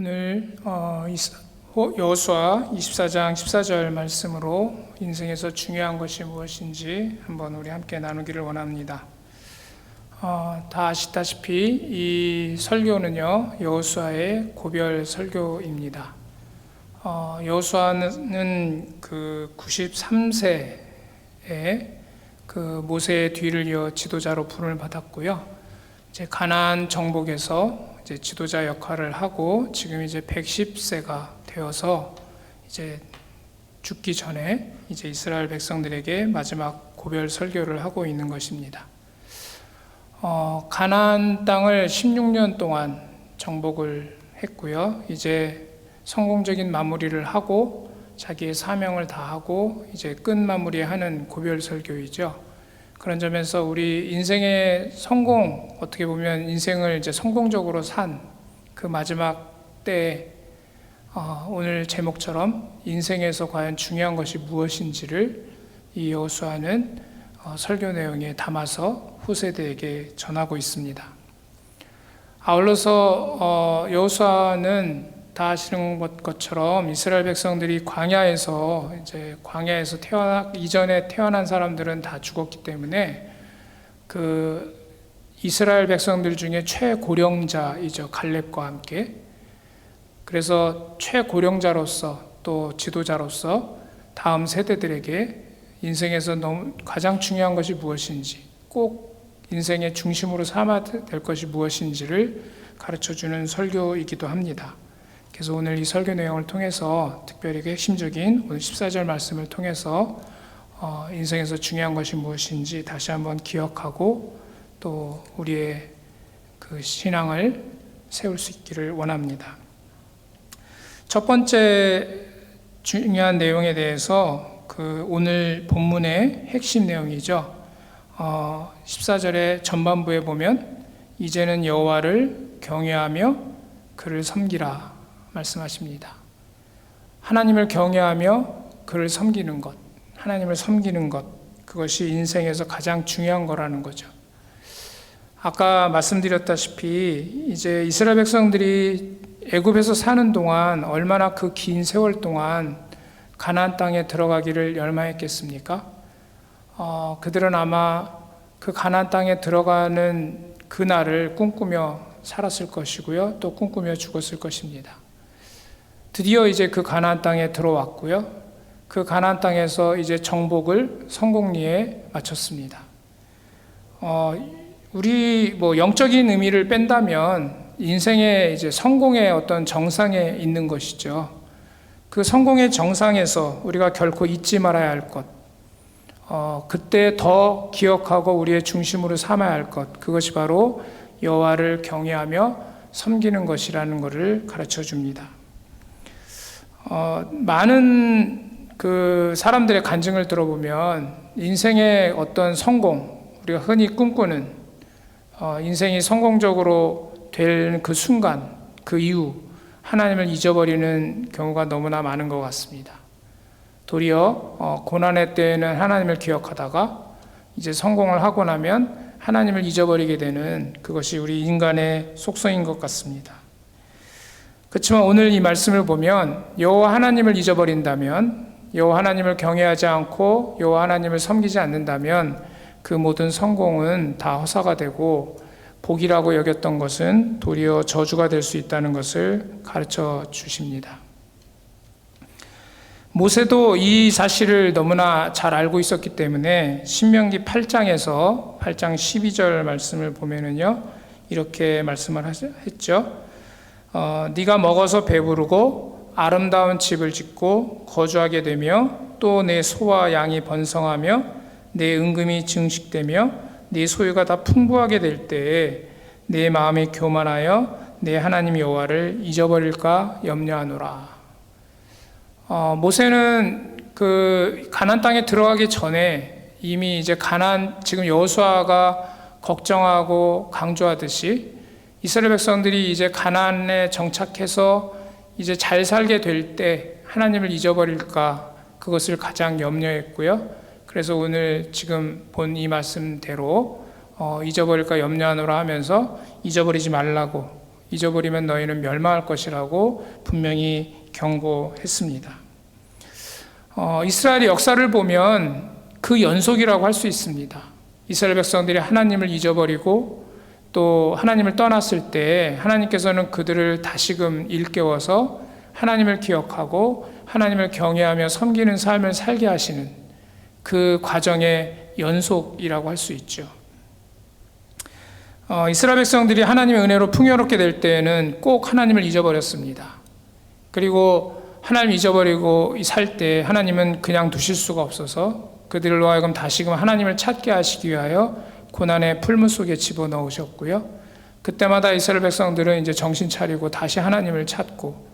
오늘 여호수아 24장 14절 말씀으로 인생에서 중요한 것이 무엇인지 한번 우리 함께 나누기를 원합니다. 다 아시다시피 이 설교는요, 여호수아의 고별 설교입니다. 여호수아는 그 93세에 그 모세의 뒤를 이어 지도자로 부름을 받았고요. 이제 가나안 정복에서 이제 지도자 역할을 하고 지금 이제 110세가 되어서 이제 죽기 전에 이제 이스라엘 백성들에게 마지막 고별 설교를 하고 있는 것입니다. 가나안 땅을 16년 동안 정복을 했고요. 이제 성공적인 마무리를 하고 자기의 사명을 다하고 이제 끝 마무리하는 고별 설교이죠. 그런 점에서 우리 인생의 성공, 어떻게 보면 인생을 이제 성공적으로 산 그 마지막 때에 오늘 제목처럼 인생에서 과연 중요한 것이 무엇인지를 이 여호수아는 설교 내용에 담아서 후세대에게 전하고 있습니다. 아울러서 여호수아는 다 아시는 것처럼 이스라엘 백성들이 광야에서 이전에 태어난 사람들은 다 죽었기 때문에 그 이스라엘 백성들 중에 최고령자이죠. 갈렙과 함께. 그래서 최고령자로서 또 지도자로서 다음 세대들에게 인생에서 가장 중요한 것이 무엇인지, 꼭 인생의 중심으로 삼아야 될 것이 무엇인지를 가르쳐주는 설교이기도 합니다. 그래서 오늘 이 설교 내용을 통해서 특별히 핵심적인 오늘 14절 말씀을 통해서 인생에서 중요한 것이 무엇인지 다시 한번 기억하고 또 우리의 그 신앙을 세울 수 있기를 원합니다. 첫 번째 중요한 내용에 대해서 그 오늘 본문의 핵심 내용이죠. 14절의 전반부에 보면 이제는 여호와를 경외하며 그를 섬기라 말씀하십니다. 하나님을 경외하며 그를 섬기는 것, 하나님을 섬기는 것, 그것이 인생에서 가장 중요한 거라는 거죠. 아까 말씀드렸다시피 이제 이스라엘 백성들이 애굽에서 사는 동안 얼마나 그 긴 세월 동안 가나안 땅에 들어가기를 열망했겠습니까? 그들은 아마 그 가나안 땅에 들어가는 그날을 꿈꾸며 살았을 것이고요. 또 꿈꾸며 죽었을 것입니다. 드디어 이제 그 가나안 땅에 들어왔고요. 그 가나안 땅에서 이제 정복을 성공리에 마쳤습니다. 우리 영적인 의미를 뺀다면 인생의 이제 성공의 어떤 정상에 있는 것이죠. 그 성공의 정상에서 우리가 결코 잊지 말아야 할 것, 그때 더 기억하고 우리의 중심으로 삼아야 할 것, 그것이 바로 여호와를 경외하며 섬기는 것이라는 것을 가르쳐 줍니다. 많은 그 사람들의 간증을 들어보면 인생의 어떤 성공, 우리가 흔히 꿈꾸는 인생이 성공적으로 될 그 순간, 그 이후 하나님을 잊어버리는 경우가 너무나 많은 것 같습니다. 도리어 고난의 때에는 하나님을 기억하다가 이제 성공을 하고 나면 하나님을 잊어버리게 되는 그것이 우리 인간의 속성인 것 같습니다. 그렇지만 오늘 이 말씀을 보면 여호와 하나님을 잊어버린다면, 여호와 하나님을 경외하지 않고 여호와 하나님을 섬기지 않는다면 그 모든 성공은 다 허사가 되고 복이라고 여겼던 것은 도리어 저주가 될 수 있다는 것을 가르쳐 주십니다. 모세도 이 사실을 너무나 잘 알고 있었기 때문에 신명기 8장에서 8장 12절 말씀을 보면은요, 이렇게 말씀을 했죠. 네가 먹어서 배부르고 아름다운 집을 짓고 거주하게 되며 또 내 소와 양이 번성하며 내 은금이 증식되며 네 소유가 다 풍부하게 될 때에 내 마음이 교만하여 내 하나님 여호와를 잊어버릴까 염려하노라. 모세는 그 가나안 땅에 들어가기 전에 이미 이제 지금 여호수아가 걱정하고 강조하듯이 이스라엘 백성들이 이제 가나안에 정착해서 이제 잘 살게 될 때 하나님을 잊어버릴까 그것을 가장 염려했고요. 그래서 오늘 지금 본 이 말씀대로 잊어버릴까 염려하노라 하면서 잊어버리지 말라고 잊어버리면 너희는 멸망할 것이라고 분명히 경고했습니다. 이스라엘의 역사를 보면 그 연속이라고 할 수 있습니다. 이스라엘 백성들이 하나님을 잊어버리고 또 하나님을 떠났을 때 하나님께서는 그들을 다시금 일깨워서 하나님을 기억하고 하나님을 경외하며 섬기는 삶을 살게 하시는 그 과정의 연속이라고 할 수 있죠. 이스라엘 백성들이 하나님의 은혜로 풍요롭게 될 때에는 꼭 하나님을 잊어버렸습니다. 그리고 하나님 잊어버리고 살 때 하나님은 그냥 두실 수가 없어서 그들로 하여금 다시금 하나님을 찾게 하시기 위하여 고난의 풀무 속에 집어넣으셨고요. 그때마다 이스라엘 백성들은 이제 정신 차리고 다시 하나님을 찾고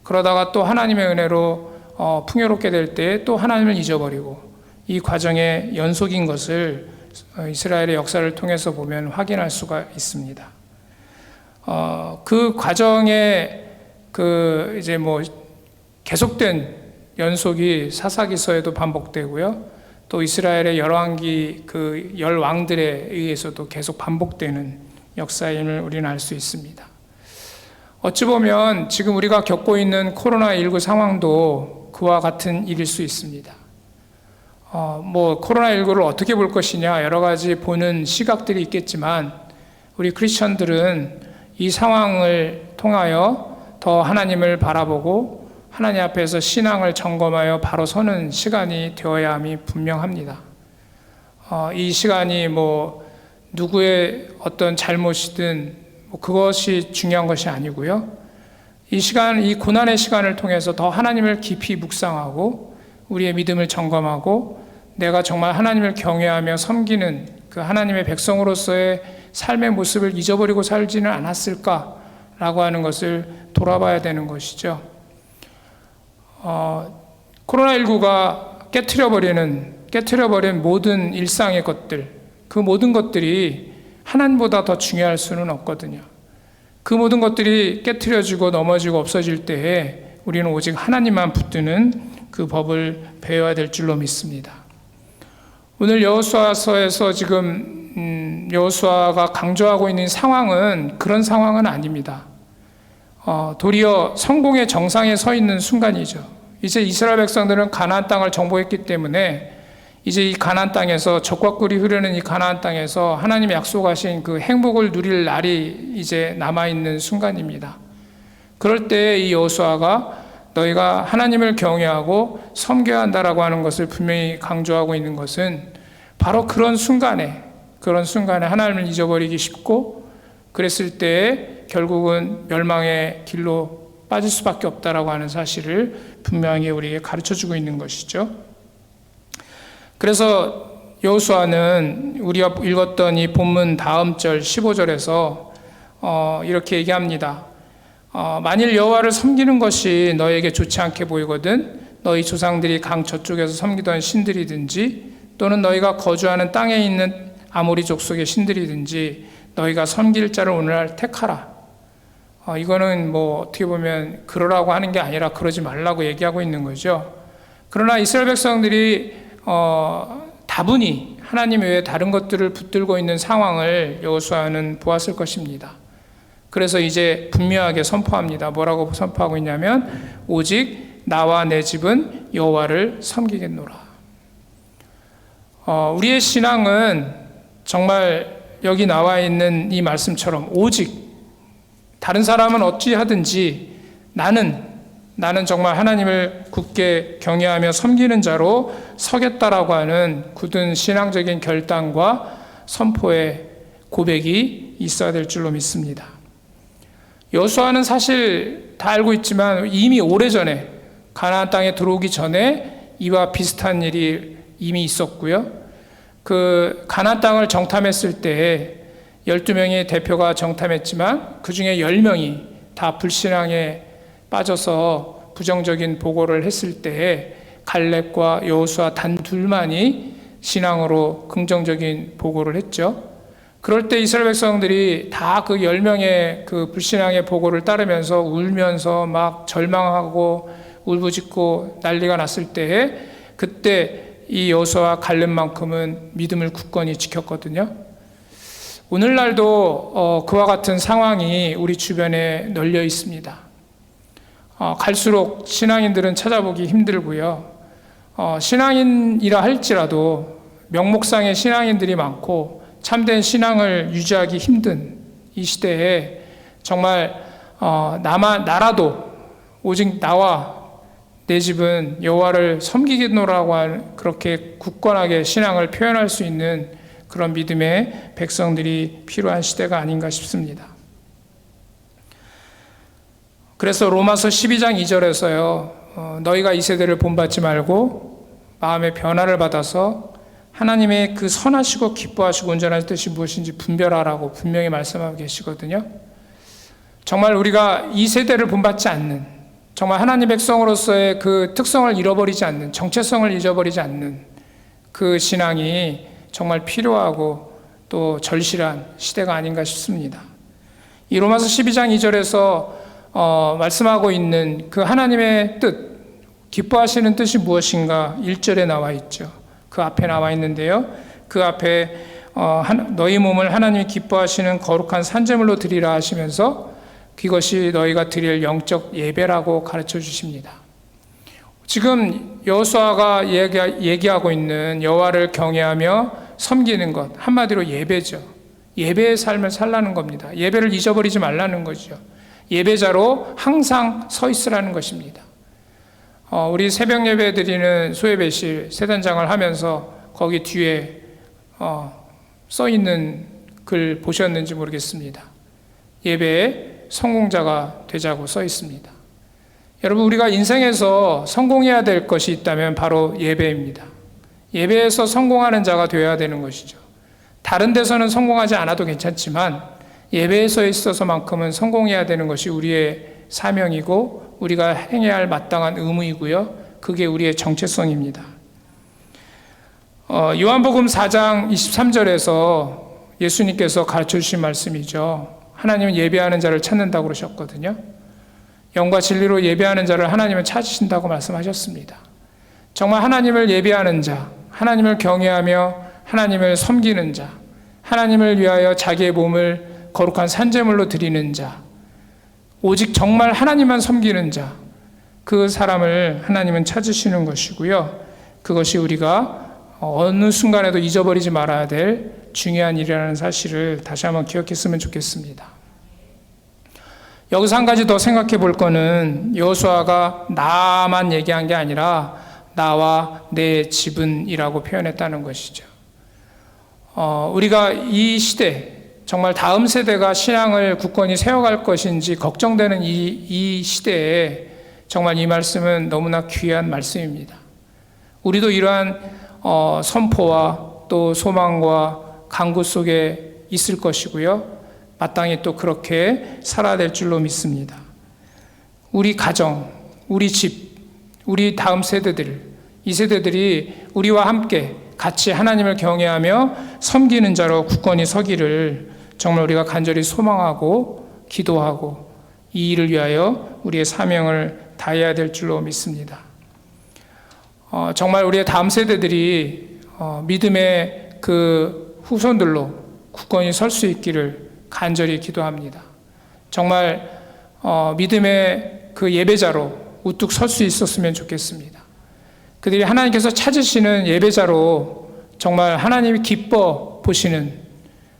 그러다가 또 하나님의 은혜로 풍요롭게 될 때 또 하나님을 잊어버리고 이 과정의 연속인 것을 이스라엘의 역사를 통해서 보면 확인할 수가 있습니다. 그 과정에 이제 계속된 연속이 사사기서에도 반복되고요. 또 이스라엘의 열왕기 열 왕들에 의해서도 계속 반복되는 역사임을 우리는 알 수 있습니다. 어찌 보면 지금 우리가 겪고 있는 코로나19 상황도 그와 같은 일일 수 있습니다. 코로나19를 어떻게 볼 것이냐 여러 가지 보는 시각들이 있겠지만 우리 크리스천들은 이 상황을 통하여 더 하나님을 바라보고 하나님 앞에서 신앙을 점검하여 바로 서는 시간이 되어야 함이 분명합니다. 이 시간이 누구의 어떤 잘못이든 그것이 중요한 것이 아니고요. 이 고난의 시간을 통해서 더 하나님을 깊이 묵상하고 우리의 믿음을 점검하고 내가 정말 하나님을 경외하며 섬기는 그 하나님의 백성으로서의 삶의 모습을 잊어버리고 살지는 않았을까라고 하는 것을 돌아봐야 되는 것이죠. 코로나19가 깨트려버린 모든 일상의 것들, 그 모든 것들이 하나님보다 더 중요할 수는 없거든요. 그 모든 것들이 깨트려지고 넘어지고 없어질 때에 우리는 오직 하나님만 붙드는 그 법을 배워야 될 줄로 믿습니다. 오늘 여호수아서에서 지금 여호수아가 강조하고 있는 상황은 그런 상황은 아닙니다. 도리어 성공의 정상에 서 있는 순간이죠. 이제 이스라엘 백성들은 가나안 땅을 정복했기 때문에 이제 이 가나안 땅에서 적과 꿀이 흐르는 이 가나안 땅에서 하나님이 약속하신 그 행복을 누릴 날이 이제 남아있는 순간입니다. 그럴 때 이 여호수아가 너희가 하나님을 경외하고 섬겨야 한다라고 하는 것을 분명히 강조하고 있는 것은 바로 그런 순간에 하나님을 잊어버리기 쉽고 그랬을 때 결국은 멸망의 길로 빠질 수밖에 없다라고 하는 사실을 분명히 우리에게 가르쳐주고 있는 것이죠. 그래서 여호수아는 우리가 읽었던 이 본문 다음 절 15절에서 이렇게 얘기합니다. 만일 여호와를 섬기는 것이 너에게 좋지 않게 보이거든 너희 조상들이 강 저쪽에서 섬기던 신들이든지 또는 너희가 거주하는 땅에 있는 아모리 족속의 신들이든지 너희가 섬길 자를 오늘날 택하라. 이거는 어떻게 보면 그러라고 하는 게 아니라 그러지 말라고 얘기하고 있는 거죠. 그러나 이스라엘 백성들이 다분히 하나님 외에 다른 것들을 붙들고 있는 상황을 여호수아는 보았을 것입니다. 그래서 이제 분명하게 선포합니다. 뭐라고 선포하고 있냐면 오직 나와 내 집은 여호와를 섬기겠노라. 우리의 신앙은 정말 여기 나와 있는 이 말씀처럼 오직 다른 사람은 어찌하든지 나는 정말 하나님을 굳게 경외하며 섬기는 자로 서겠다라고 하는 굳은 신앙적인 결단과 선포의 고백이 있어야 될 줄로 믿습니다. 여호수아는 사실 다 알고 있지만 이미 오래전에 가나안 땅에 들어오기 전에 이와 비슷한 일이 이미 있었고요. 그 가나안 땅을 정탐했을 때 12명의 대표가 정탐했지만 그 중에 10명이 다 불신앙에 빠져서 부정적인 보고를 했을 때에 갈렙과 여호수아 단 둘만이 신앙으로 긍정적인 보고를 했죠. 그럴 때 이스라엘 백성들이 다 그 10명의 그 불신앙의 보고를 따르면서 울면서 막 절망하고 울부짖고 난리가 났을 때에 그때 이 여호수아 갈렙만큼은 믿음을 굳건히 지켰거든요. 오늘날도 그와 같은 상황이 우리 주변에 널려 있습니다. 갈수록 신앙인들은 찾아보기 힘들고요. 신앙인이라 할지라도 명목상의 신앙인들이 많고 참된 신앙을 유지하기 힘든 이 시대에 정말 나라도 오직 나와 내 집은 여호와를 섬기겠노라고 하는 그렇게 굳건하게 신앙을 표현할 수 있는 그런 믿음의 백성들이 필요한 시대가 아닌가 싶습니다. 그래서 로마서 12장 2절에서요. 너희가 이 세대를 본받지 말고 마음의 변화를 받아서 하나님의 그 선하시고 기뻐하시고 온전한 뜻이 무엇인지 분별하라고 분명히 말씀하고 계시거든요. 정말 우리가 이 세대를 본받지 않는, 정말 하나님 백성으로서의 그 특성을 잃어버리지 않는, 정체성을 잊어버리지 않는 그 신앙이 정말 필요하고 또 절실한 시대가 아닌가 싶습니다. 이 로마서 12장 2절에서 말씀하고 있는 그 하나님의 뜻, 기뻐하시는 뜻이 무엇인가 1절에 나와 있죠. 그 앞에 나와 있는데요. 그 앞에 너희 몸을 하나님이 기뻐하시는 거룩한 산제물로 드리라 하시면서 그것이 너희가 드릴 영적 예배라고 가르쳐 주십니다. 지금 여호수아가 얘기하고 있는 여호와를 경외하며 섬기는 것, 한마디로 예배죠. 예배의 삶을 살라는 겁니다. 예배를 잊어버리지 말라는 거죠. 예배자로 항상 서 있으라는 것입니다. 우리 새벽 예배 드리는 소예배실 세단장을 하면서 거기 뒤에 써 있는 글 보셨는지 모르겠습니다. 예배의 성공자가 되자고 써 있습니다. 여러분, 우리가 인생에서 성공해야 될 것이 있다면 바로 예배입니다. 예배에서 성공하는 자가 되어야 되는 것이죠. 다른 데서는 성공하지 않아도 괜찮지만 예배에서 있어서만큼은 성공해야 되는 것이 우리의 사명이고 우리가 행해야 할 마땅한 의무이고요. 그게 우리의 정체성입니다. 요한복음 4장 23절에서 예수님께서 가르쳐 주신 말씀이죠. 하나님은 예배하는 자를 찾는다고 그러셨거든요. 영과 진리로 예배하는 자를 하나님은 찾으신다고 말씀하셨습니다. 정말 하나님을 예배하는 자, 하나님을 경외하며 하나님을 섬기는 자, 하나님을 위하여 자기의 몸을 거룩한 산제물로 드리는 자, 오직 정말 하나님만 섬기는 자, 그 사람을 하나님은 찾으시는 것이고요. 그것이 우리가 어느 순간에도 잊어버리지 말아야 될 중요한 일이라는 사실을 다시 한번 기억했으면 좋겠습니다. 여기서 한 가지 더 생각해 볼 거는 여호수아가 나만 얘기한 게 아니라 나와 내 집은이라고 표현했다는 것이죠. 우리가 이 시대, 정말 다음 세대가 신앙을 굳건히 세워갈 것인지 걱정되는 이 시대에 정말 이 말씀은 너무나 귀한 말씀입니다. 우리도 이러한 선포와 또 소망과 간구 속에 있을 것이고요. 마땅히 또 그렇게 살아야 될 줄로 믿습니다. 우리 가정, 우리 집, 우리 다음 세대들, 이 세대들이 우리와 함께 같이 하나님을 경외하며 섬기는 자로 굳건히 서기를 정말 우리가 간절히 소망하고 기도하고 이 일을 위하여 우리의 사명을 다해야 될 줄로 믿습니다. 정말 우리의 다음 세대들이 믿음의 그 후손들로 굳건히 설 수 있기를 간절히 기도합니다. 정말 믿음의 그 예배자로 우뚝 설 수 있었으면 좋겠습니다. 그들이 하나님께서 찾으시는 예배자로 정말 하나님이 기뻐 보시는,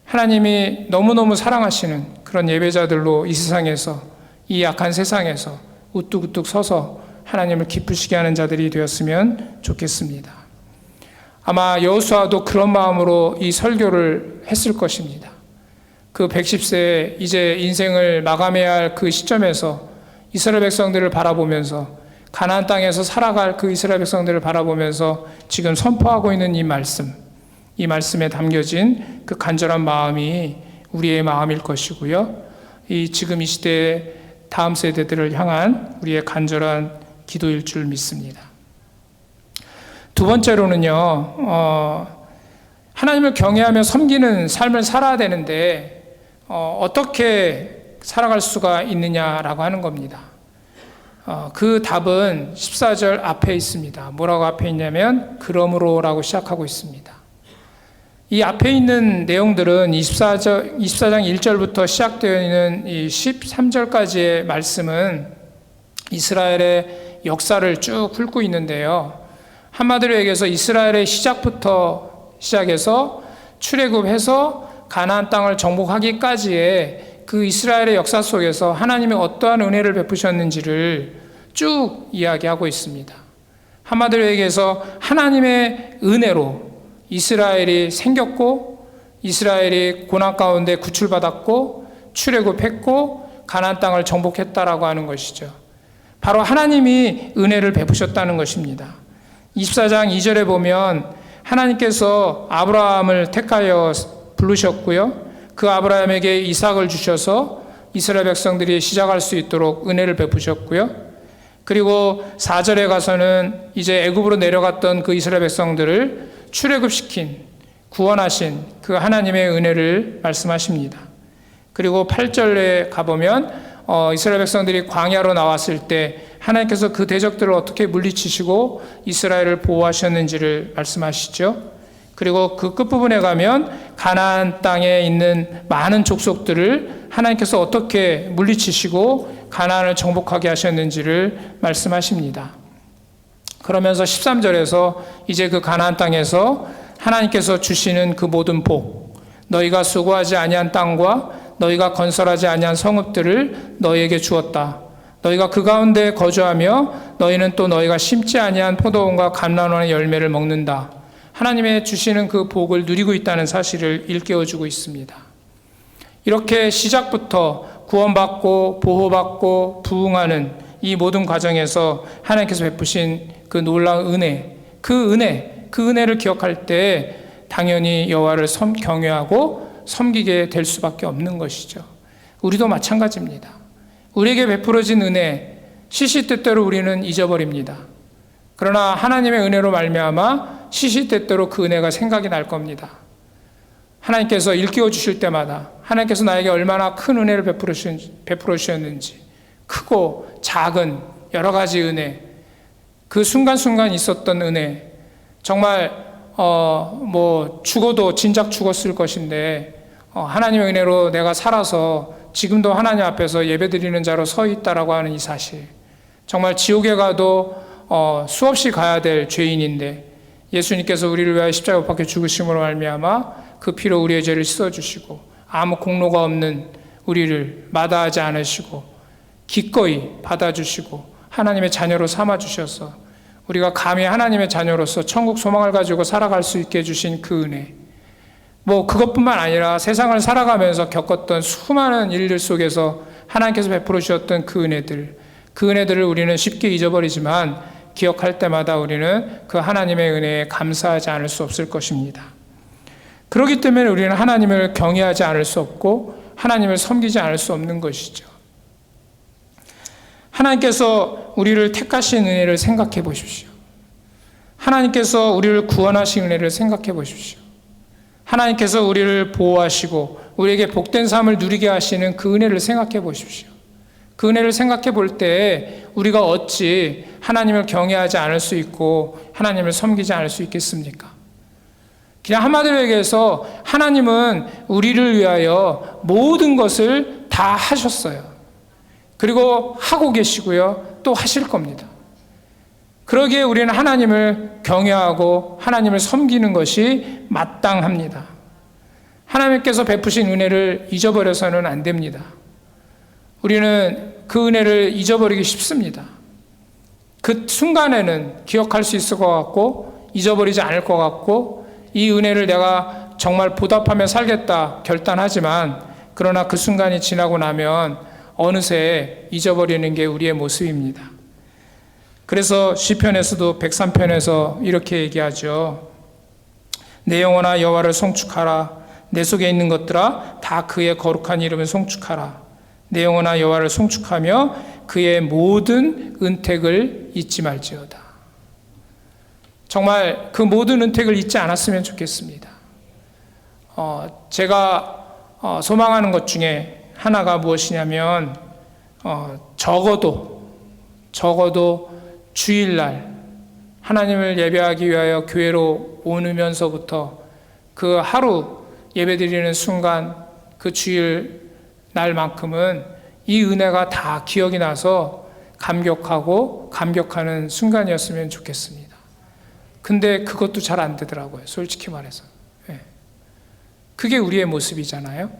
하나님이 너무너무 사랑하시는 그런 예배자들로 이 세상에서, 이 약한 세상에서 우뚝우뚝 서서 하나님을 기쁘시게 하는 자들이 되었으면 좋겠습니다. 아마 여호수아도 그런 마음으로 이 설교를 했을 것입니다. 그 110세 이제 인생을 마감해야 할 그 시점에서 이스라엘 백성들을 바라보면서, 가나안 땅에서 살아갈 그 이스라엘 백성들을 바라보면서 지금 선포하고 있는 이 말씀에 담겨진 그 간절한 마음이 우리의 마음일 것이고요. 지금 이 시대의 다음 세대들을 향한 우리의 간절한 기도일 줄 믿습니다. 두 번째로는요, 하나님을 경외하며 섬기는 삶을 살아야 되는데 어떻게 살아갈 수가 있느냐라고 하는 겁니다. 그 답은 14절 앞에 있습니다. 뭐라고 앞에 있냐면 그러므로라고 시작하고 있습니다. 이 앞에 있는 내용들은 24장 1절부터 시작되어 있는 이 13절까지의 말씀은 이스라엘의 역사를 쭉 훑고 있는데요. 한마디로 얘기해서 이스라엘의 시작부터 시작해서 출애굽해서 가나안 땅을 정복하기까지의 그 이스라엘의 역사 속에서 하나님이 어떠한 은혜를 베푸셨는지를 쭉 이야기하고 있습니다. 한마디로 얘기해서 하나님의 은혜로 이스라엘이 생겼고, 이스라엘이 고난 가운데 구출받았고, 출애굽했고, 가나안 땅을 정복했다라고 하는 것이죠. 바로 하나님이 은혜를 베푸셨다는 것입니다. 24장 2절에 보면 하나님께서 아브라함을 택하여 부르셨고요. 그 아브라함에게 이삭을 주셔서 이스라엘 백성들이 시작할 수 있도록 은혜를 베푸셨고요. 그리고 4절에 가서는 이제 애굽으로 내려갔던 그 이스라엘 백성들을 출애굽시킨, 구원하신 그 하나님의 은혜를 말씀하십니다. 그리고 8절에 가보면 이스라엘 백성들이 광야로 나왔을 때 하나님께서 그 대적들을 어떻게 물리치시고 이스라엘을 보호하셨는지를 말씀하시죠. 그리고 그 끝부분에 가면 가나안 땅에 있는 많은 족속들을 하나님께서 어떻게 물리치시고 가나안을 정복하게 하셨는지를 말씀하십니다. 그러면서 13절에서 이제 그 가나안 땅에서 하나님께서 주시는 그 모든 복, 너희가 수고하지 아니한 땅과 너희가 건설하지 아니한 성읍들을 너희에게 주었다. 너희가 그 가운데 거주하며 너희는 또 너희가 심지 아니한 포도원과 감람원의 열매를 먹는다. 하나님의 주시는 그 복을 누리고 있다는 사실을 일깨워주고 있습니다. 이렇게 시작부터 구원받고 보호받고 부흥하는 이 모든 과정에서 하나님께서 베푸신 그 놀라운 은혜, 그 은혜를 기억할 때 당연히 여호와를 경외하고 섬기게 될 수밖에 없는 것이죠. 우리도 마찬가지입니다. 우리에게 베풀어진 은혜, 시시때때로 우리는 잊어버립니다. 그러나 하나님의 은혜로 말미암아 시시때때로 그 은혜가 생각이 날 겁니다. 하나님께서 일깨워 주실 때마다 하나님께서 나에게 얼마나 큰 은혜를 베풀어 주셨는지, 크고 작은 여러 가지 은혜, 그 순간순간 있었던 은혜, 정말 죽어도 진작 죽었을 것인데 하나님의 은혜로 내가 살아서 지금도 하나님 앞에서 예배드리는 자로 서 있다라고 하는 이 사실, 정말 지옥에 가도 수없이 가야 될 죄인인데 예수님께서 우리를 위하여 십자가에 못 박혀 죽으심으로 말미암아 그 피로 우리의 죄를 씻어주시고 아무 공로가 없는 우리를 마다하지 않으시고 기꺼이 받아주시고 하나님의 자녀로 삼아주셔서 우리가 감히 하나님의 자녀로서 천국 소망을 가지고 살아갈 수 있게 해주신 그 은혜, 그것뿐만 아니라 세상을 살아가면서 겪었던 수많은 일들 속에서 하나님께서 베풀어 주셨던 그 은혜들을 우리는 쉽게 잊어버리지만 기억할 때마다 우리는 그 하나님의 은혜에 감사하지 않을 수 없을 것입니다. 그렇기 때문에 우리는 하나님을 경외하지 않을 수 없고 하나님을 섬기지 않을 수 없는 것이죠. 하나님께서 우리를 택하신 은혜를 생각해 보십시오. 하나님께서 우리를 구원하신 은혜를 생각해 보십시오. 하나님께서 우리를 보호하시고 우리에게 복된 삶을 누리게 하시는 그 은혜를 생각해 보십시오. 그 은혜를 생각해 볼 때 우리가 어찌 하나님을 경외하지 않을 수 있고 하나님을 섬기지 않을 수 있겠습니까? 그냥 한마디로 얘기해서 하나님은 우리를 위하여 모든 것을 다 하셨어요. 그리고 하고 계시고요. 또 하실 겁니다. 그러기에 우리는 하나님을 경외하고 하나님을 섬기는 것이 마땅합니다. 하나님께서 베푸신 은혜를 잊어버려서는 안 됩니다. 우리는 그 은혜를 잊어버리기 쉽습니다. 그 순간에는 기억할 수 있을 것 같고 잊어버리지 않을 것 같고 이 은혜를 내가 정말 보답하며 살겠다 결단하지만 그러나 그 순간이 지나고 나면 어느새 잊어버리는 게 우리의 모습입니다. 그래서 시편에서도 103편에서 이렇게 얘기하죠. 내 영혼아 여호와를 송축하라. 내 속에 있는 것들아 다 그의 거룩한 이름을 송축하라. 내 영혼아 여호와를 송축하며 그의 모든 은택을 잊지 말지어다. 정말 그 모든 은택을 잊지 않았으면 좋겠습니다. 제가 소망하는 것 중에 하나가 무엇이냐면 적어도 주일날 하나님을 예배하기 위하여 교회로 오면서부터 그 하루 예배드리는 순간, 그 주일 날만큼은 이 은혜가 다 기억이 나서 감격하고 감격하는 순간이었으면 좋겠습니다. 근데 그것도 잘 안 되더라고요, 솔직히 말해서. 그게 우리의 모습이잖아요.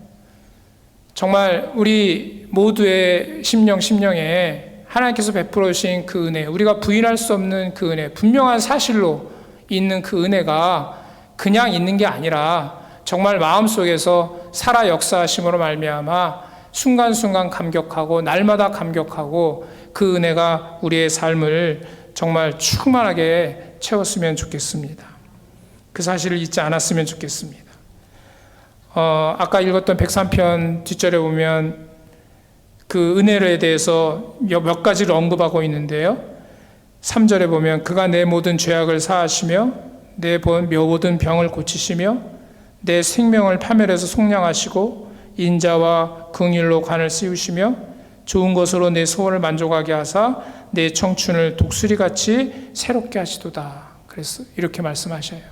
정말 우리 모두의 심령에 하나님께서 베풀어 주신 그 은혜, 우리가 부인할 수 없는 그 은혜, 분명한 사실로 있는 그 은혜가 그냥 있는 게 아니라 정말 마음속에서 살아 역사하심으로 말미암아 순간순간 감격하고 날마다 감격하고 그 은혜가 우리의 삶을 정말 충만하게 채웠으면 좋겠습니다. 그 사실을 잊지 않았으면 좋겠습니다. 아까 읽었던 103편 뒷절에 보면 그 은혜에 대해서 몇 가지를 언급하고 있는데요. 3절에 보면 그가 내 모든 죄악을 사하시며 내 모든 병을 고치시며 내 생명을 파멸해서 속량하시고 인자와 긍휼로 관을 씌우시며 좋은 것으로 내 소원을 만족하게 하사 내 청춘을 독수리같이 새롭게 하시도다. 그래서 이렇게 말씀하셔요.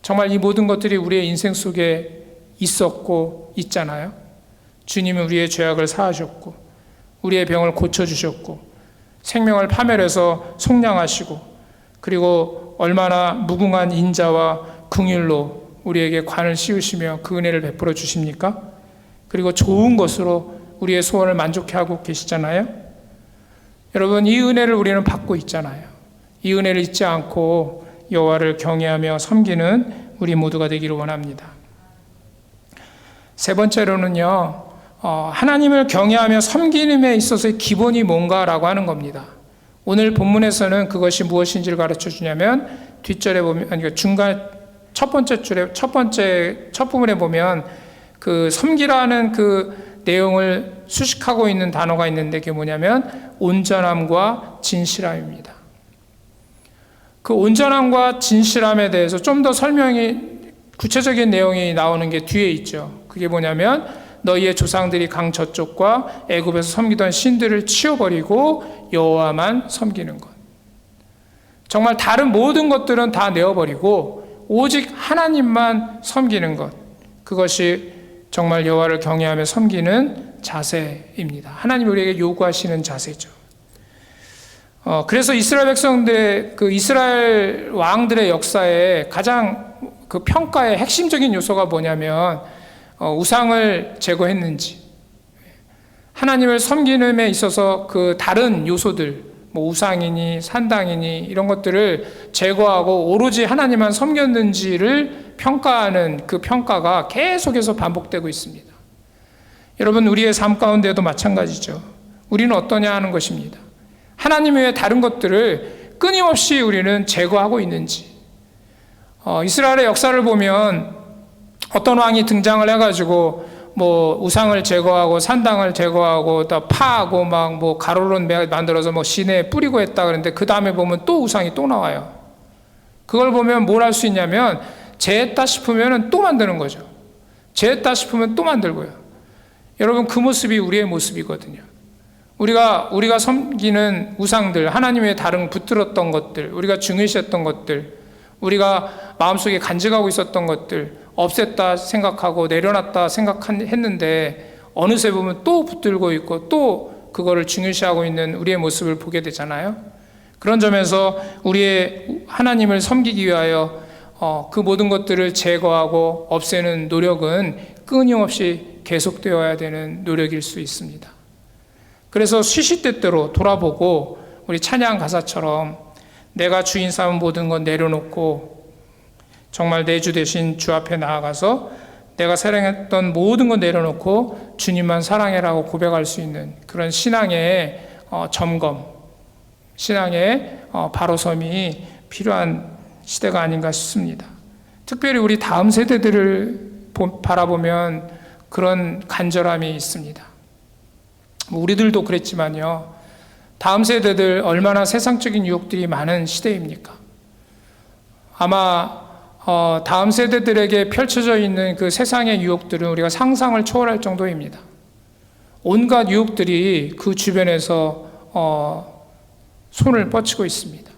정말 이 모든 것들이 우리의 인생 속에 있었고 있잖아요. 주님은 우리의 죄악을 사하셨고 우리의 병을 고쳐주셨고 생명을 파멸해서 속량하시고 그리고 얼마나 무궁한 인자와 긍휼로 우리에게 관을 씌우시며 그 은혜를 베풀어 주십니까? 그리고 좋은 것으로 우리의 소원을 만족해 하고 계시잖아요. 여러분, 이 은혜를 우리는 받고 있잖아요. 이 은혜를 잊지 않고 여호와를 경외하며 섬기는 우리 모두가 되기를 원합니다. 세 번째로는요, 하나님을 경외하며 섬기는데 있어서의 기본이 뭔가라고 하는 겁니다. 오늘 본문에서는 그것이 무엇인지를 가르쳐 주냐면 뒷절에 보면, 아니 중간 첫 번째 줄에 첫 부분에 보면 그 섬기라는 그 내용을 수식하고 있는 단어가 있는데 그게 뭐냐면 온전함과 진실함입니다. 그 온전함과 진실함에 대해서 좀 더 설명이 구체적인 내용이 나오는 게 뒤에 있죠. 그게 뭐냐면 너희의 조상들이 강 저쪽과 애굽에서 섬기던 신들을 치워버리고 여호와만 섬기는 것. 정말 다른 모든 것들은 다 내어버리고 오직 하나님만 섬기는 것. 그것이 정말 여호와를 경외하며 섬기는 자세입니다. 하나님이 우리에게 요구하시는 자세죠. 그래서 이스라엘 백성들, 그 이스라엘 왕들의 역사에 가장 그 평가의 핵심적인 요소가 뭐냐면 우상을 제거했는지, 하나님을 섬기는 데 있어서 그 다른 요소들, 뭐 우상이니 산당이니 이런 것들을 제거하고 오로지 하나님만 섬겼는지를 평가하는 그 평가가 계속해서 반복되고 있습니다. 여러분, 우리의 삶 가운데도 마찬가지죠. 우리는 어떠냐 하는 것입니다. 하나님 외에 다른 것들을 끊임없이 우리는 제거하고 있는지. 이스라엘의 역사를 보면 어떤 왕이 등장을 해가지고 뭐 우상을 제거하고 산당을 제거하고 또 파하고 막 뭐 가로론 만들어서 뭐 시내에 뿌리고 했다 그러는데 그 다음에 보면 또 우상이 또 나와요. 그걸 보면 뭘 할 수 있냐면 재했다 싶으면 또 만드는 거죠. 재했다 싶으면 또 만들고요. 여러분, 그 모습이 우리의 모습이거든요. 우리가 섬기는 우상들, 하나님 외에 다른 붙들었던 것들, 우리가 중요시했던 것들, 우리가 마음속에 간직하고 있었던 것들 없앴다 생각하고 내려놨다 생각했는데 어느새 보면 또 붙들고 있고 또 그거를 중요시하고 있는 우리의 모습을 보게 되잖아요. 그런 점에서 우리의 하나님을 섬기기 위하여 그 모든 것들을 제거하고 없애는 노력은 끊임없이 계속되어야 되는 노력일 수 있습니다. 그래서 시시때때로 돌아보고 우리 찬양 가사처럼 내가 주인 삼은 모든 건 내려놓고 정말 내 주 대신 주 앞에 나아가서 내가 사랑했던 모든 건 내려놓고 주님만 사랑해라고 고백할 수 있는 그런 신앙의 점검, 신앙의 바로섬이 필요한 시대가 아닌가 싶습니다. 특별히 우리 다음 세대들을 바라보면 그런 간절함이 있습니다. 우리들도 그랬지만요. 다음 세대들 얼마나 세상적인 유혹들이 많은 시대입니까? 아마 다음 세대들에게 펼쳐져 있는 그 세상의 유혹들은 우리가 상상을 초월할 정도입니다. 온갖 유혹들이 그 주변에서 손을 뻗치고 있습니다.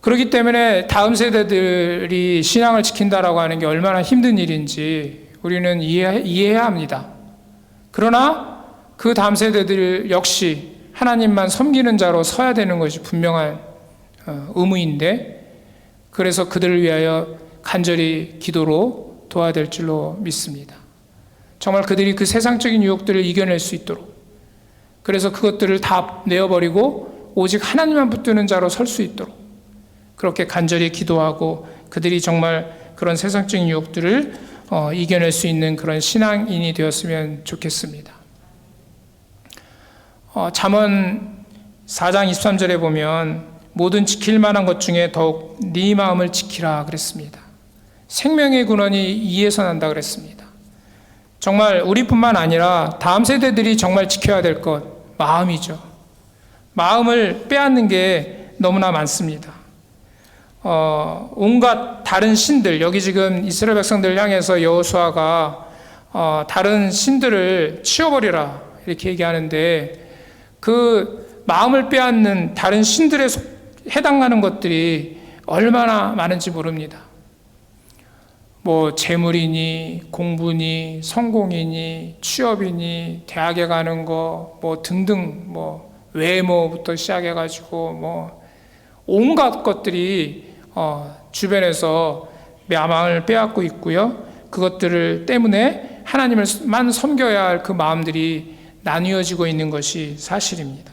그렇기 때문에 다음 세대들이 신앙을 지킨다라고 하는 게 얼마나 힘든 일인지 우리는 이해해야 합니다. 그러나 그 다음 세대들 역시 하나님만 섬기는 자로 서야 되는 것이 분명한 의무인데, 그래서 그들을 위하여 간절히 기도로 도와야 될 줄로 믿습니다. 정말 그들이 그 세상적인 유혹들을 이겨낼 수 있도록, 그래서 그것들을 다 내어버리고 오직 하나님만 붙드는 자로 설 수 있도록 그렇게 간절히 기도하고, 그들이 정말 그런 세상적인 유혹들을 이겨낼 수 있는 그런 신앙인이 되었으면 좋겠습니다. 잠언 4장 23절에 보면 모든 지킬 만한 것 중에 더욱 네 마음을 지키라 그랬습니다. 생명의 근원이 이에서 난다 그랬습니다. 정말 우리뿐만 아니라 다음 세대들이 정말 지켜야 될 것, 마음이죠. 마음을 빼앗는 게 너무나 많습니다. 온갖 다른 신들, 여기 지금 이스라엘 백성들 향해서 여호수아가 다른 신들을 치워버리라 이렇게 얘기하는데, 그 마음을 빼앗는 다른 신들에 해당하는 것들이 얼마나 많은지 모릅니다. 뭐 재물이니 공부니 성공이니 취업이니 대학에 가는 거 뭐 등등, 뭐 외모부터 시작해가지고 뭐 온갖 것들이 주변에서 마음을 빼앗고 있고요. 그것들을 때문에 하나님을만 섬겨야 할 그 마음들이 나뉘어지고 있는 것이 사실입니다.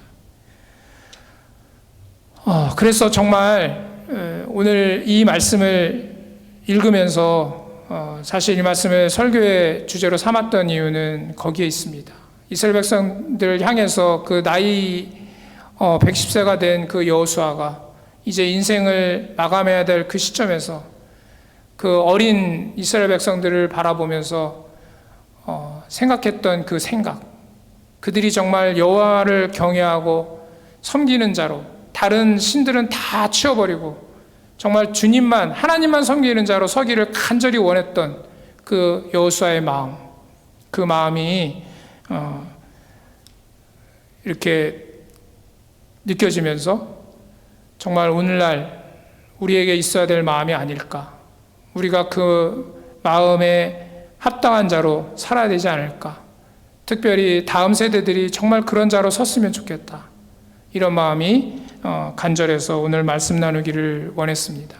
그래서 정말 오늘 이 말씀을 읽으면서 사실 이 말씀을 설교의 주제로 삼았던 이유는 거기에 있습니다. 이스라엘 백성들을 향해서 그 나이 110세가 된 그 여호수아가 이제 인생을 마감해야 될 그 시점에서 그 어린 이스라엘 백성들을 바라보면서 생각했던 그 생각, 그들이 정말 여호와를 경외하고 섬기는 자로, 다른 신들은 다 치워버리고 정말 주님만, 하나님만 섬기는 자로 서기를 간절히 원했던 그 여호수아의 마음, 그 마음이 이렇게 느껴지면서 정말 오늘날 우리에게 있어야 될 마음이 아닐까, 우리가 그 마음에 합당한 자로 살아야 되지 않을까, 특별히 다음 세대들이 정말 그런 자로 섰으면 좋겠다, 이런 마음이 간절해서 오늘 말씀 나누기를 원했습니다.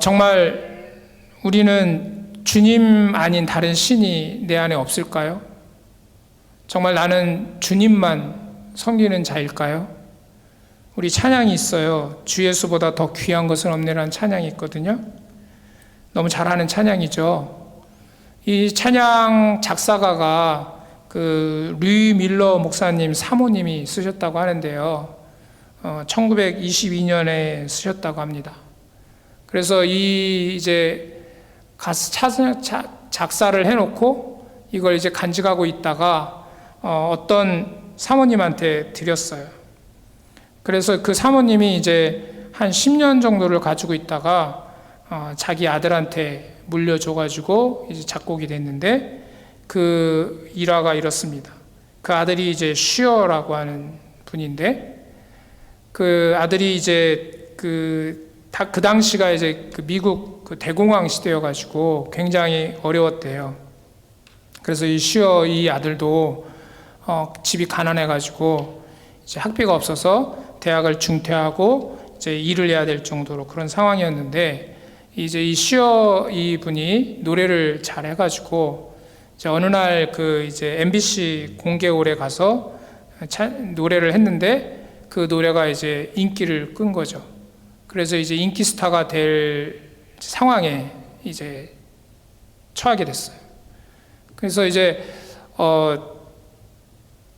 정말 우리는 주님 아닌 다른 신이 내 안에 없을까요? 정말 나는 주님만 섬기는 자일까요? 우리 찬양이 있어요. 주 예수보다 더 귀한 것은 없네라는 찬양이 있거든요. 너무 잘하는 찬양이죠. 이 찬양 작사가가 그 류 밀러 목사님 사모님이 쓰셨다고 하는데요. 1922년에 쓰셨다고 합니다. 그래서 이 이제 작사를 해놓고 이걸 이제 간직하고 있다가 어떤 사모님한테 드렸어요. 그래서 그 사모님이 이제 한 10년 정도를 가지고 있다가 자기 아들한테 물려줘가지고 이제 작곡이 됐는데, 그 일화가 이렇습니다. 그 아들이 이제 슈어라고 하는 분인데, 그 아들이 이제 그 당시가 이제 그 미국 그 대공황 시대여가지고 굉장히 어려웠대요. 그래서 이 슈어 이 아들도 집이 가난해가지고 이제 학비가 없어서 대학을 중퇴하고 이제 일을 해야 될 정도로 그런 상황이었는데, 이제 이 슈어 이 분이 노래를 잘 해가지고 이제 어느 날 그 이제 MBC 공개홀에 가서 노래를 했는데 그 노래가 이제 인기를 끈 거죠. 그래서 이제 인기 스타가 될 상황에 이제 처하게 됐어요. 그래서 이제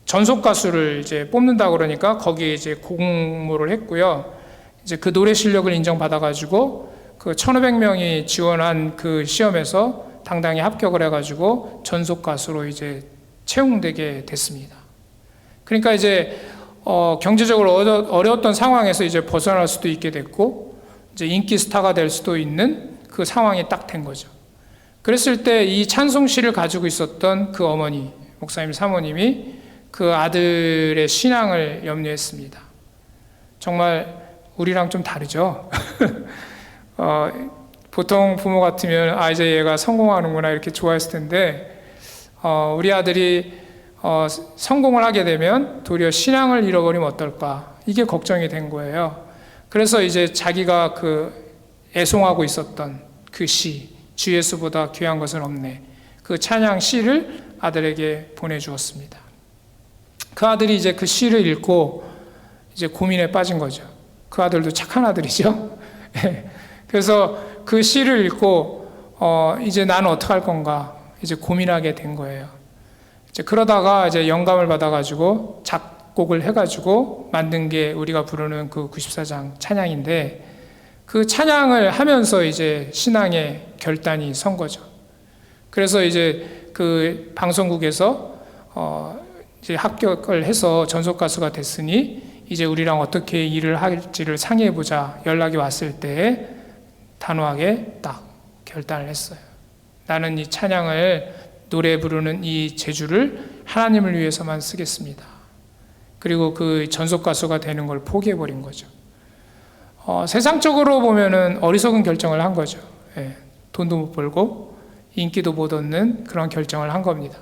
전속 가수를 이제 뽑는다 그러니까 거기에 이제 공모를 했고요. 이제 그 노래 실력을 인정받아가지고 그 1,500명이 지원한 그 시험에서 당당히 합격을 해가지고 전속 가수로 이제 채용되게 됐습니다. 그러니까 이제 경제적으로 어려웠던 상황에서 이제 벗어날 수도 있게 됐고, 이제 인기 스타가 될 수도 있는 그 상황이 딱 된 거죠. 그랬을 때 이 찬송시를 가지고 있었던 그 어머니, 목사님 사모님이 그 아들의 신앙을 염려했습니다. 정말 우리랑 좀 다르죠. 보통 부모 같으면 이제 얘가 성공하는구나 이렇게 좋아했을 텐데 우리 아들이 성공을 하게 되면 도리어 신앙을 잃어버리면 어떨까, 이게 걱정이 된 거예요. 그래서 이제 자기가 애송하고 있었던 그 시, 주 예수보다 귀한 것은 없네, 그 찬양 시를 아들에게 보내주었습니다. 그 아들이 이제 그 시를 읽고 이제 고민에 빠진 거죠. 그 아들도 착한 아들이죠. 그래서 그 시를 읽고 이제 나는 어떻게 할 건가 이제 고민하게 된 거예요. 이제 그러다가 이제 영감을 받아가지고 작곡을 해가지고 만든 게 우리가 부르는 그 94장 찬양인데, 그 찬양을 하면서 이제 신앙의 결단이 선 거죠. 그래서 이제 그 방송국에서 이제 합격을 해서 전속 가수가 됐으니 이제 우리랑 어떻게 일을 할지를 상의해보자 연락이 왔을 때 단호하게 딱 결단을 했어요. 나는 이 찬양을, 노래 부르는 이 재주를 하나님을 위해서만 쓰겠습니다. 그리고 그 전속 가수가 되는 걸 포기해버린 거죠. 세상적으로 보면은 어리석은 결정을 한 거죠. 돈도 못 벌고 인기도 못 얻는 그런 결정을 한 겁니다.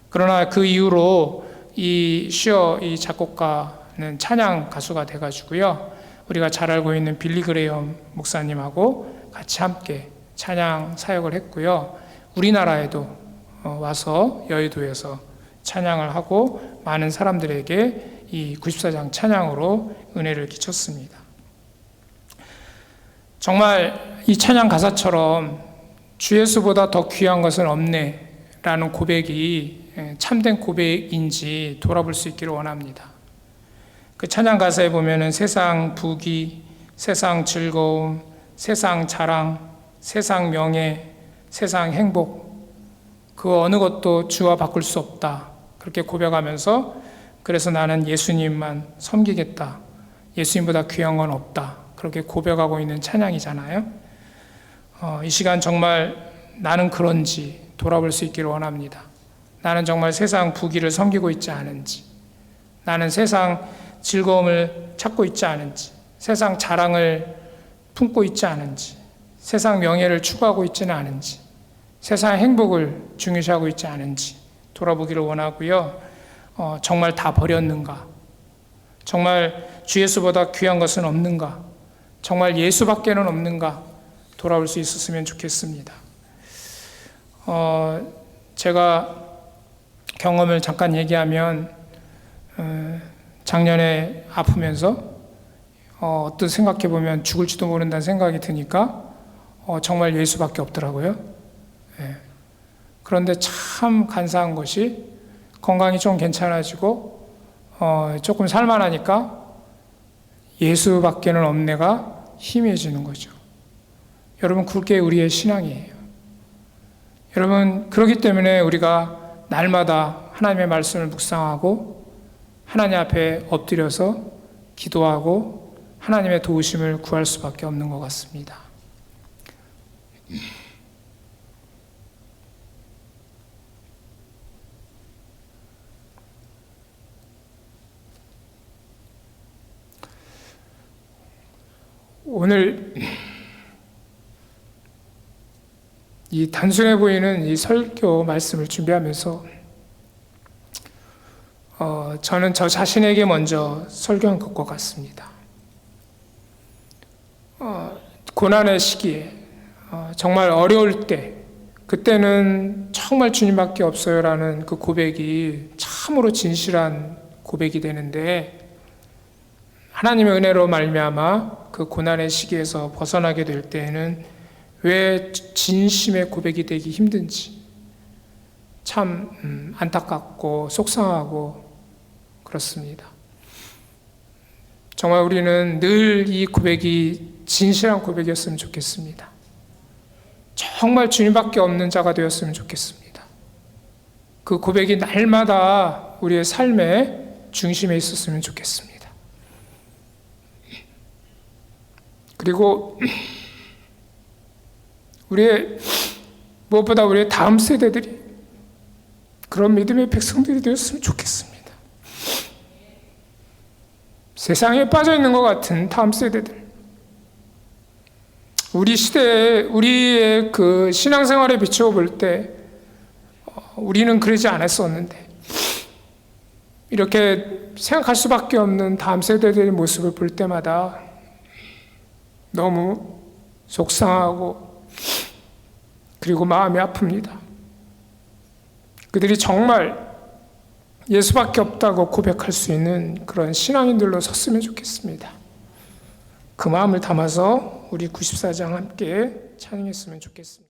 그러나 그 이후로 이 작곡가는 찬양 가수가 돼가지고요, 우리가 잘 알고 있는 빌리 그레이엄 목사님하고 같이 함께 찬양 사역을 했고요, 우리나라에도 와서 여의도에서 찬양을 하고 많은 사람들에게 이 94장 찬양으로 은혜를 끼쳤습니다. 정말 이 찬양 가사처럼 주 예수보다 더 귀한 것은 없네 라는 고백이 참된 고백인지 돌아볼 수 있기를 원합니다. 그 찬양 가사에 보면은 세상 부귀, 세상 즐거움, 세상 자랑, 세상 명예, 세상 행복, 그 어느 것도 주와 바꿀 수 없다, 그렇게 고백하면서 그래서 나는 예수님만 섬기겠다, 예수님보다 귀한 건 없다, 그렇게 고백하고 있는 찬양이잖아요. 이 시간 정말 나는 그런지 돌아볼 수 있기를 원합니다. 나는 정말 세상 부귀를 섬기고 있지 않은지, 나는 세상 즐거움을 찾고 있지 않은지, 세상 자랑을 품고 있지 않은지, 세상 명예를 추구하고 있지는 않은지, 세상 행복을 중요시하고 있지 않은지 돌아보기를 원하고요. 정말 다 버렸는가? 정말 주 예수보다 귀한 것은 없는가? 정말 예수밖에는 없는가? 돌아올 수 있었으면 좋겠습니다. 제가 경험을 잠깐 얘기하면, 작년에 아프면서 어떤 생각해보면 죽을지도 모른다는 생각이 드니까 정말 예수밖에 없더라고요. 그런데 참 간사한 것이 건강이 좀 괜찮아지고 조금 살만하니까 예수밖에는 없네가 희미해지는 거죠. 여러분, 그게 우리의 신앙이에요. 여러분, 그렇기 때문에 우리가 날마다 하나님의 말씀을 묵상하고 하나님 앞에 엎드려서 기도하고 하나님의 도우심을 구할 수밖에 없는 것 같습니다. 오늘 이 단순해 보이는 이 설교 말씀을 준비하면서 저는 저 자신에게 먼저 설교한 것과 같습니다. 고난의 시기에 정말 어려울 때, 그때는 정말 주님밖에 없어요라는 그 고백이 참으로 진실한 고백이 되는데, 하나님의 은혜로 말미암아 그 고난의 시기에서 벗어나게 될 때에는 왜 진심의 고백이 되기 힘든지 참 안타깝고 속상하고 그렇습니다. 정말 우리는 늘 이 고백이 진실한 고백이었으면 좋겠습니다. 정말 주님밖에 없는 자가 되었으면 좋겠습니다. 그 고백이 날마다 우리의 삶의 중심에 있었으면 좋겠습니다. 그리고 무엇보다 우리의 다음 세대들이 그런 믿음의 백성들이 되었으면 좋겠습니다. 세상에 빠져 있는 것 같은 다음 세대들, 우리 시대에 우리의 그 신앙생활에 비추어 볼 때 우리는 그러지 않았었는데 이렇게 생각할 수밖에 없는 다음 세대들의 모습을 볼 때마다 너무 속상하고 그리고 마음이 아픕니다. 그들이 정말 예수밖에 없다고 고백할 수 있는 그런 신앙인들로 섰으면 좋겠습니다. 그 마음을 담아서 우리 94장 함께 찬양했으면 좋겠습니다.